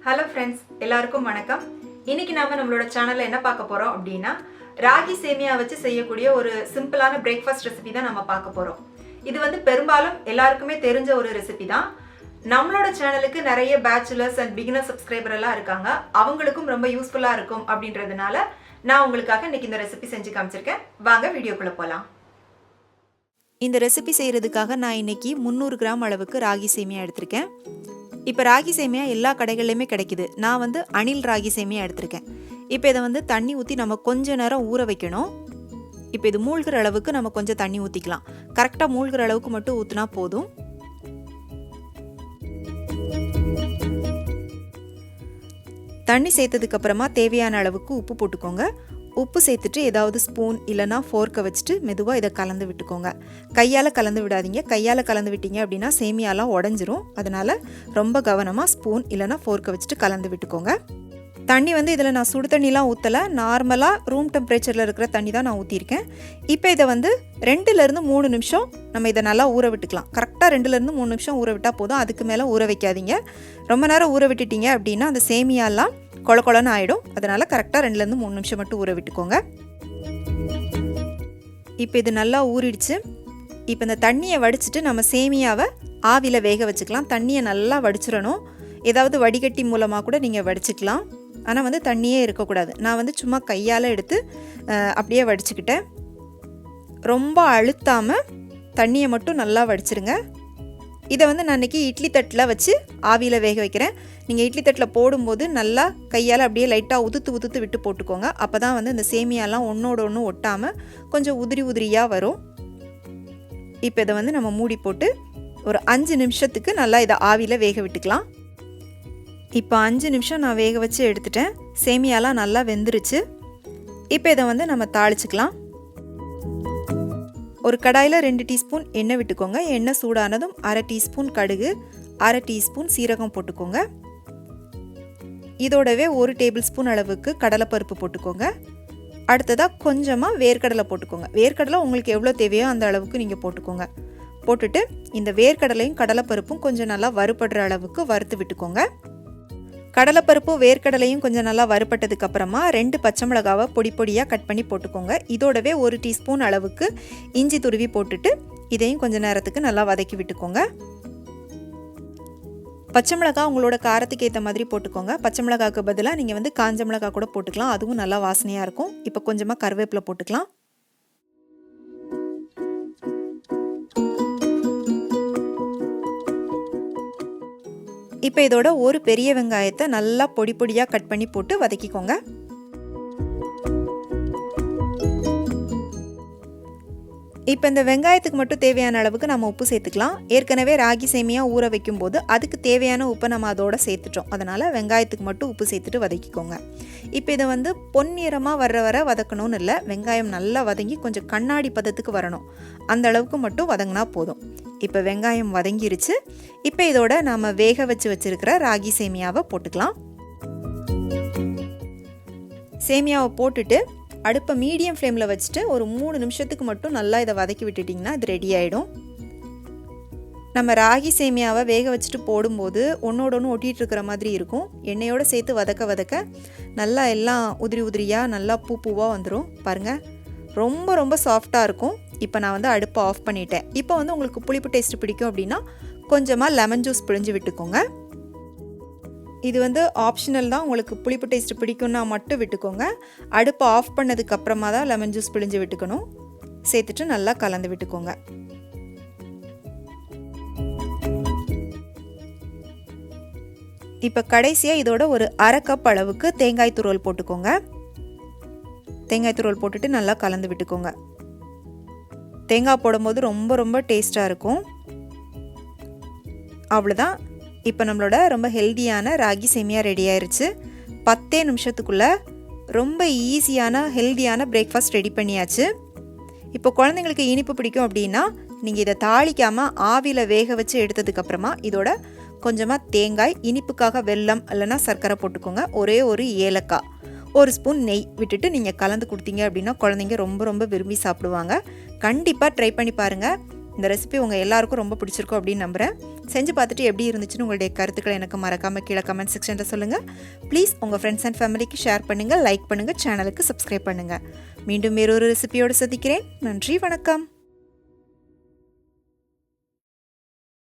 Hello friends, எல்லாருக்கும் வணக்கம். இன்னைக்கு நாம நம்மளோட சேனல்ல என்ன பார்க்க போறோம் அப்படினா ராகி சேமியா வச்சு செய்யக்கூடிய ஒரு சிம்பிளான பிரேக்ஃபாஸ்ட் ரெசிபி தான் நாம பார்க்க போறோம். இது வந்து பெரும்பாலும் எல்லாருக்குமே தெரிஞ்ச ஒரு ரெசிபி தான். நம்மளோட சேனலுக்கு நிறைய பேச்சுலர்ஸ் அண்ட் பிகினர் சப்ஸ்கிரைபர் எல்லாம் இருக்காங்க. அவங்களுக்கும் ரொம்ப யூஸ்ஃபுல்லா இருக்கும் அப்படின்றதுனால நான் உங்களுக்காக இன்னைக்கு இந்த ரெசிபி செஞ்சு காமிச்சிருக்கேன். வாங்க வீடியோக்குள்ள போலாம். இந்த ரெசிபி செய்கிறதுக்காக நான் இன்றைக்கி 300 கிராம் அளவுக்கு ராகி சேமியா எடுத்திருக்கேன். இப்போ ராகி சேமியா எல்லா கடைகள்லையுமே கிடைக்குது. நான் வந்து அணில் ராகி சேமியா எடுத்திருக்கேன். இப்போ இதை வந்து தண்ணி ஊற்றி நம்ம கொஞ்ச நேரம் ஊற வைக்கணும். இப்போ இது மூழ்கிற அளவுக்கு நம்ம கொஞ்சம் தண்ணி ஊற்றிக்கலாம். கரெக்டாக மூழ்கிற அளவுக்கு மட்டும் ஊற்றினா போதும். தண்ணி சேர்த்ததுக்கப்புறமா தேவையான அளவுக்கு உப்பு போட்டுக்கோங்க. உப்பு சேர்த்துட்டு ஏதாவது ஸ்பூன் இல்லைனா ஃபோர்க்கை வச்சுட்டு மெதுவாக இதை கலந்து விட்டுக்கோங்க. கையால் கலந்து விடாதீங்க. கையால் கலந்து விட்டீங்க அப்படின்னா சேமியாலாம் உடஞ்சிரும். அதனால் ரொம்ப கவனமாக ஸ்பூன் இல்லைனா ஃபோர்க்கை வச்சுட்டு கலந்து விட்டுக்கோங்க. தண்ணி வந்து இதில் நான் சுடு தண்ணிலாம் ஊற்றலை. நார்மலாக ரூம் டெம்பரேச்சரில் இருக்கிற தண்ணி தான் நான் ஊற்றிருக்கேன். இப்போ இதை வந்து 2லேருந்து 3 நிமிஷம் நம்ம இதை நல்லா ஊற விட்டுக்கலாம். கரெக்டாக 2லேருந்து 3 நிமிஷம் ஊற விட்டால் போதும். அதுக்கு மேலே ஊற வைக்காதீங்க. ரொம்ப நேரம் ஊற விட்டுட்டீங்க அப்படின்னா அந்த சேமியாலாம் கொல கொலன்னு ஆகிடும். அதனால் கரெக்டாக 2லேருந்து 3 நிமிஷம் மட்டும் ஊற விட்டுக்கோங்க. இப்போ இது நல்லா ஊறிடுச்சு. இப்போ இந்த தண்ணியை வடிச்சிட்டு நம்ம சேமியாவை ஆவியில் வேக வச்சுக்கலாம். தண்ணியை நல்லா வடிச்சிடணும். ஏதாவது வடிகட்டி மூலமாக கூட நீங்கள் வடிச்சிக்கலாம். ஆனால் வந்து தண்ணியே இருக்கக்கூடாது. நான் வந்து சும்மா கையால் எடுத்து அப்படியே வடிச்சுக்கிட்டேன். ரொம்ப அழுத்தாமல் தண்ணியை மட்டும் நல்லா வடிச்சிருங்க. இதை வந்து நான் இன்றைக்கி இட்லி தட்டில் வச்சு ஆவியில் வேக வைக்கிறேன். நீங்கள் இட்லி தட்டில் போடும்போது நல்லா கையால் அப்படியே லைட்டாக உதுத்து விட்டு போட்டுக்கோங்க. அப்போ தான் வந்து இந்த சேமியாலாம் ஒன்றோட ஒன்று ஒட்டாமல் கொஞ்சம் உதிரியாக வரும். இப்போ இதை வந்து நம்ம மூடி போட்டு ஒரு 5 நிமிஷத்துக்கு நல்லா இதை ஆவியில் வேக விட்டுக்கலாம். இப்போ 5 நிமிஷம் நான் வேக வச்சு எடுத்துட்டேன். சேமியாலாம் நல்லா வெந்துருச்சு. இப்போ இதை வந்து நம்ம தாளிச்சுக்கலாம். ஒரு கடாயில் 2 டீஸ்பூன் எண்ணெய் விட்டுக்கோங்க. எண்ணெய் சூடானதும் 1/2 டீஸ்பூன் கடுகு, 1/2 டீஸ்பூன் சீரகம் போட்டுக்கோங்க. இதோடவே 1 டேபிள் ஸ்பூன் அளவுக்கு கடலைப்பருப்பு போட்டுக்கோங்க. அடுத்ததாக கொஞ்சமாக வேர்க்கடலை போட்டுக்கோங்க. வேர்க்கடலை உங்களுக்கு எவ்வளோ தேவையோ அந்த அளவுக்கு நீங்கள் போட்டுக்கோங்க. போட்டுட்டு இந்த வேர்க்கடலையும் கடலைப்பருப்பும் கொஞ்சம் நல்லா வறுபடுற அளவுக்கு வறுத்து விட்டுக்கோங்க. கடலைப்பருப்பும் வேர்க்கடலையும் கொஞ்சம் நல்லா வறுபட்டதுக்கு அப்புறமா 2 பச்சை மிளகாவை பொடியாக கட் பண்ணி போட்டுக்கோங்க. இதோடவே 1 டீஸ்பூன் அளவுக்கு இஞ்சி துருவி போட்டுட்டு இதையும் கொஞ்சம் நேரத்துக்கு நல்லா வதக்கி விட்டுக்கோங்க. பச்சை மிளகா உங்களோட காரத்துக்கு ஏற்ற மாதிரி போட்டுக்கோங்க. பச்சை மிளகாவுக்கு பதிலாக நீங்கள் வந்து காஞ்ச மிளகா கூட போட்டுக்கலாம். அதுவும் நல்லா வாசனையாக இருக்கும். இப்போ கொஞ்சமாக கருவேப்பிலை போட்டுக்கலாம். இப்போ இதோட ஒரு பெரிய வெங்காயத்தை நல்லா பொடியாக கட் பண்ணி போட்டு வதக்கிக்கோங்க. இப்போ இந்த வெங்காயத்துக்கு மட்டும் தேவையான அளவுக்கு நம்ம உப்பு சேர்த்துக்கலாம். ஏற்கனவே ராகி சேமியா ஊற வைக்கும்போது அதுக்கு தேவையான உப்பை நம்ம அதோட சேர்த்துட்டோம். அதனால் வெங்காயத்துக்கு மட்டும் உப்பு சேர்த்துட்டு வதக்கிக்கோங்க. இப்போ இதை வந்து பொன்னிறமாக வர வதக்கணும்னு இல்லை. வெங்காயம் நல்லா வதங்கி கொஞ்சம் கண்ணாடி பதத்துக்கு வரணும். அந்த அளவுக்கு மட்டும் வதங்கினா போதும். இப்போ வெங்காயம் வதங்கிருச்சு. இப்போ இதோட நாம் வேக வச்சுருக்கிற ராகி சேமியாவை போட்டுக்கலாம். சேமியாவை போட்டுட்டு அடுப்பை மீடியம் ஃப்ளேமில் வச்சுட்டு ஒரு 3 நிமிஷத்துக்கு மட்டும் நல்லா இதை வதக்கி விட்டுட்டிங்கன்னா இது ரெடி ஆகிடும். நம்ம ராகி சேமியாவை வேக வச்சுட்டு போடும்போது ஒன்றோட ஒன்று ஒட்டிகிட்டு இருக்கிற மாதிரி இருக்கும். எண்ணெயோடு சேர்த்து வதக்க நல்லா எல்லாம் உதிரியாக நல்லா பூவாக வந்துடும். பாருங்கள், ரொம்ப சாஃப்டாக இருக்கும். இப்போ நான் வந்து அடுப்பை ஆஃப் பண்ணிட்டேன். இப்போ வந்து உங்களுக்கு புளிப்பு டேஸ்ட் பிடிக்கும் அப்படின்னா கொஞ்சமாக லெமன் ஜூஸ் பிழிஞ்சு விட்டுக்கோங்க. இது வந்து ஆப்ஷனல் தான். உங்களுக்கு புளிப்பு டேஸ்ட் பிடிக்கும்னா மட்டும் விட்டுக்கோங்க. அடுப்பை ஆஃப் பண்ணதுக்கு அப்புறமா தான் லெமன் ஜூஸ் பிழிஞ்சு விட்டுக்கணும். சேர்த்துட்டு நல்லா கலந்து விட்டுக்கோங்க. இப்போ கடைசியாக இதோட ஒரு 1/2 கப் அளவுக்கு தேங்காய் துருவல் போட்டுக்கோங்க. தேங்காய் துருவல் போட்டுட்டு நல்லா கலந்து விட்டுக்கோங்க. தேங்காய் போடும்போது ரொம்ப டேஸ்ட்டாக இருக்கும். அவ்வளோதான். இப்போ நம்மளோட ரொம்ப ஹெல்தியான ராகி சேமியா ரெடி ஆயிடுச்சு. 10 நிமிஷத்துக்குள்ளே ரொம்ப ஈஸியான ஹெல்தியான பிரேக்ஃபாஸ்ட் ரெடி பண்ணியாச்சு. இப்போ குழந்தைங்களுக்கு இனிப்பு பிடிக்கும் அப்படின்னா நீங்கள் இதை தாளிக்காமல் ஆவியில் வேக வச்சு எடுத்ததுக்கப்புறமா இதோட கொஞ்சமாக தேங்காய், இனிப்புக்காக வெல்லம் இல்லைன்னா சர்க்கரை போட்டுக்கோங்க. ஒரே ஒரு ஏலக்காய், 1 ஸ்பூன் நெய் விட்டுட்டு நீங்கள் கலந்து கொடுத்தீங்க அப்படின்னா குழந்தைங்க ரொம்ப விரும்பி சாப்பிடுவாங்க. கண்டிப்பாக ட்ரை பண்ணி பாருங்கள். இந்த ரெசிபி உங்கள் எல்லாருக்கும் ரொம்ப பிடிச்சிருக்கும் அப்படின்னு நம்புகிறேன். செஞ்சு பார்த்துட்டு எப்படி இருந்துச்சுன்னு உங்களுடைய கருத்துக்களை எனக்கு மறக்காமல் கீழே கமெண்ட் செக்ஷனில் சொல்லுங்கள். ப்ளீஸ் உங்கள் ஃப்ரெண்ட்ஸ் அண்ட் ஃபேமிலிக்கு ஷேர் பண்ணுங்கள், லைக் பண்ணுங்கள், சேனலுக்கு சப்ஸ்கிரைப் பண்ணுங்கள். மீண்டும் வேறொரு ரெசிபியோடு சந்திக்கிறேன். நன்றி, வணக்கம்.